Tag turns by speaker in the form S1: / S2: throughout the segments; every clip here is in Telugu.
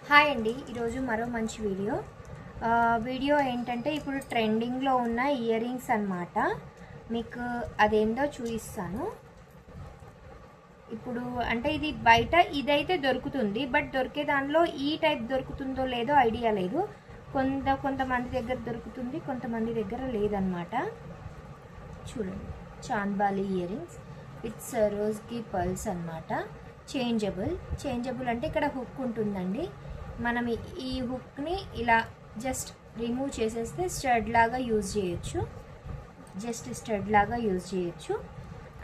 S1: హాయ్ అండి, ఈరోజు మరో మంచి వీడియో ఏంటంటే ఇప్పుడు ట్రెండింగ్లో ఉన్న ఇయర్ రింగ్స్ అన్నమాట. మీకు అదేందో చూపిస్తాను. ఇప్పుడు అంటే ఇది బయట ఇదైతే దొరుకుతుంది, బట్ దొరికే దానిలో ఈ టైప్ దొరుకుతుందో లేదో ఐడియా లేదు. కొంతమంది దగ్గర దొరుకుతుంది, కొంతమంది దగ్గర లేదన్నమాట. చూడండి, chandbali earrings with Swarovski pearls అన్నమాట. చేంజబుల్ అంటే ఇక్కడ హుక్ ఉంటుందండి. మనం ఈ హుక్ని ఇలా జస్ట్ రిమూవ్ చేసేస్తే స్టడ్ లాగా యూజ్ చేయొచ్చు.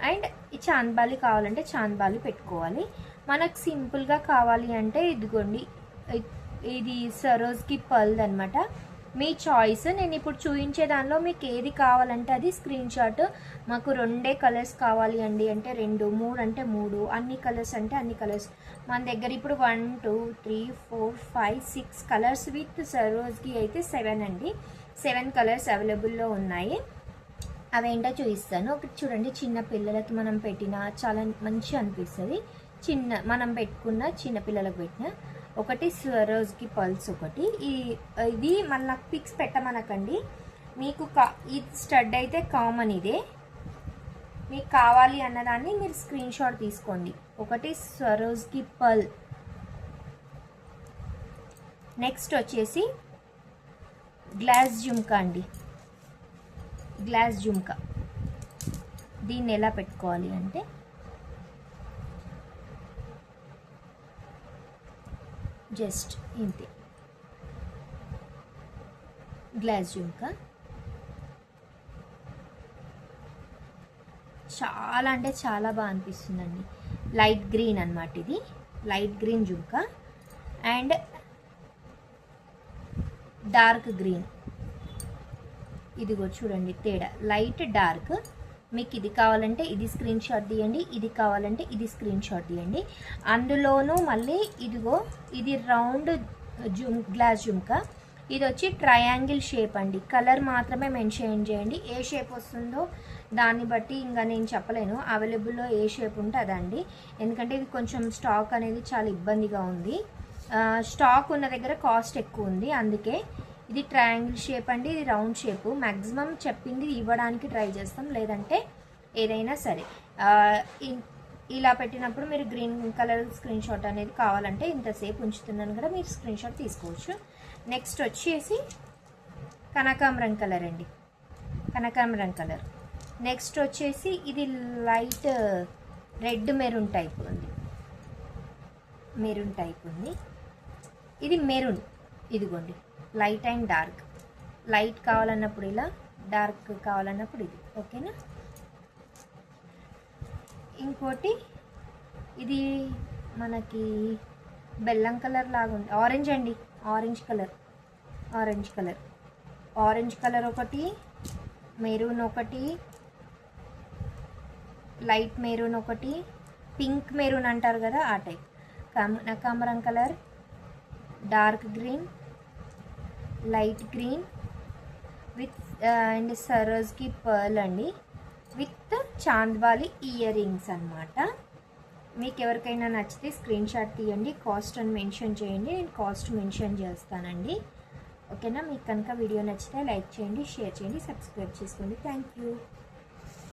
S1: అండ్ ఈ చాంద్బాలి కావాలంటే చాంద్బాలి పెట్టుకోవాలి. మనకు సింపుల్గా కావాలి అంటే ఇదిగోండి, ఇది సరోజ్కి పర్ల్ అనమాట. మీ చాయిస్. నేను ఇప్పుడు చూపించే దానిలో మీకు ఏది కావాలంటే అది స్క్రీన్ షాట్. మాకు 2 కలర్స్ కావాలి అండి అంటే 2, 3 అంటే 3, అన్ని కలర్స్ అంటే అన్ని కలర్స్. మన దగ్గర ఇప్పుడు 1 2 3 4 5 6 కలర్స్ విత్ సరోజ్కి అయితే 7 అండి. 7 కలర్స్ అవైలబుల్లో ఉన్నాయి. అవేంటో చూపిస్తాను. ఒకటి చూడండి, చిన్న పిల్లలకి మనం పెట్టిన చాలా మంచిగా అనిపిస్తుంది. మనం పెట్టుకున్న చిన్న పిల్లలకు పెట్టిన ఒకటి సరోజ్కి పర్ల్స్ ఒకటి. ఇది మన పిక్స్ పెట్టమనకండి. మీకు ఈ స్టడ్ అయితే కామన్, ఇదే మీకు కావాలి అన్నదాన్ని మీరు స్క్రీన్ షాట్ తీసుకోండి. ఒకటి సరోజ్కి పర్ల్. నెక్స్ట్ వచ్చేసి గ్లాస్ జుమ్కా అండి. గ్లాస్ జుమ్కా దీన్ని ఎలా పెట్టుకోవాలి అంటే జస్ట్ ఇంతే. గ్లాస్ జుమ్కా చాలా అంటే చాలా బాగా అనిపిస్తుందండి. లైట్ గ్రీన్ అన్నమాట. ఇది light green jhumka and dark green. ఇదిగో చూడండి తేడా, లైట్ డార్క్. మీకు ఇది కావాలంటే ఇది స్క్రీన్ షాట్ తీయండి, ఇది కావాలంటే ఇది స్క్రీన్ షాట్ తీయండి. అందులోనూ మళ్ళీ ఇదిగో ఇది రౌండ్ గ్లాస్ జుమ్కా. ఇది వచ్చి ట్రయాంగిల్ షేప్ అండి. కలర్ మాత్రమే మెన్షన్ చేయండి. ఏ షేప్ వస్తుందో దాన్ని బట్టి ఇంకా నేను చెప్పలేను. అవైలబుల్లో ఏ షేప్ ఉంటే అదండి. ఎందుకంటే ఇది కొంచెం స్టాక్ అనేది చాలా ఇబ్బందిగా ఉంది. స్టాక్ ఉన్న దగ్గర కాస్ట్ ఎక్కువ ఉంది, అందుకే. ఇది ట్రయాంగిల్ షేప్ అండి, ఇది రౌండ్ షేపు. మ్యాక్సిమం చెప్పింది ఇవ్వడానికి ట్రై చేస్తాం, లేదంటే ఏదైనా సరే. ఇలా పెట్టినప్పుడు మీరు గ్రీన్ కలర్ స్క్రీన్ షాట్ అనేది కావాలంటే ఇంతసేపు ఉంచుతున్నాను కదా, మీరు స్క్రీన్ షాట్ తీసుకోవచ్చు. నెక్స్ట్ వచ్చేసి కనకాంబరం కలర్ అండి, కనకాంబరం కలర్. నెక్స్ట్ వచ్చేసి ఇది లైట్ రెడ్ మెరూన్ టైప్ ఉంది. ఇది మెరూన్. ఇదిగోండి, లైట్ అండ్ డార్క్. లైట్ కావాలన్నప్పుడు ఇలా, డార్క్ కావాలన్నప్పుడు ఇది. ఓకేనా. ఇంకోటి ఇది మనకి బెల్లం కలర్ లాగా ఉంది. ఆరెంజ్ అండి, ఆరెంజ్ కలర్ ఒకటి, మెరూన్ ఒకటి, లైట్ మెరూన్ ఒకటి, పింక్ మెరూన్ అంటారు కదా ఆ టైప్. కనకాంబరం colour, dark green, light green with and Swarovski pearl అండి, విత్ చాంద్బాలి ఇయర్ రింగ్స్ అన్నమాట. మీకు ఎవరికైనా నచ్చితే స్క్రీన్ షాట్ తీయండి, కాస్ట్ అని మెన్షన్ చేయండి, నేను కాస్ట్ మెన్షన్ చేస్తానండి. ఓకేనా. మీకు కనుక వీడియో నచ్చితే లైక్ చేయండి, షేర్ చేయండి, సబ్స్క్రైబ్ చేసుకోండి. Thank you.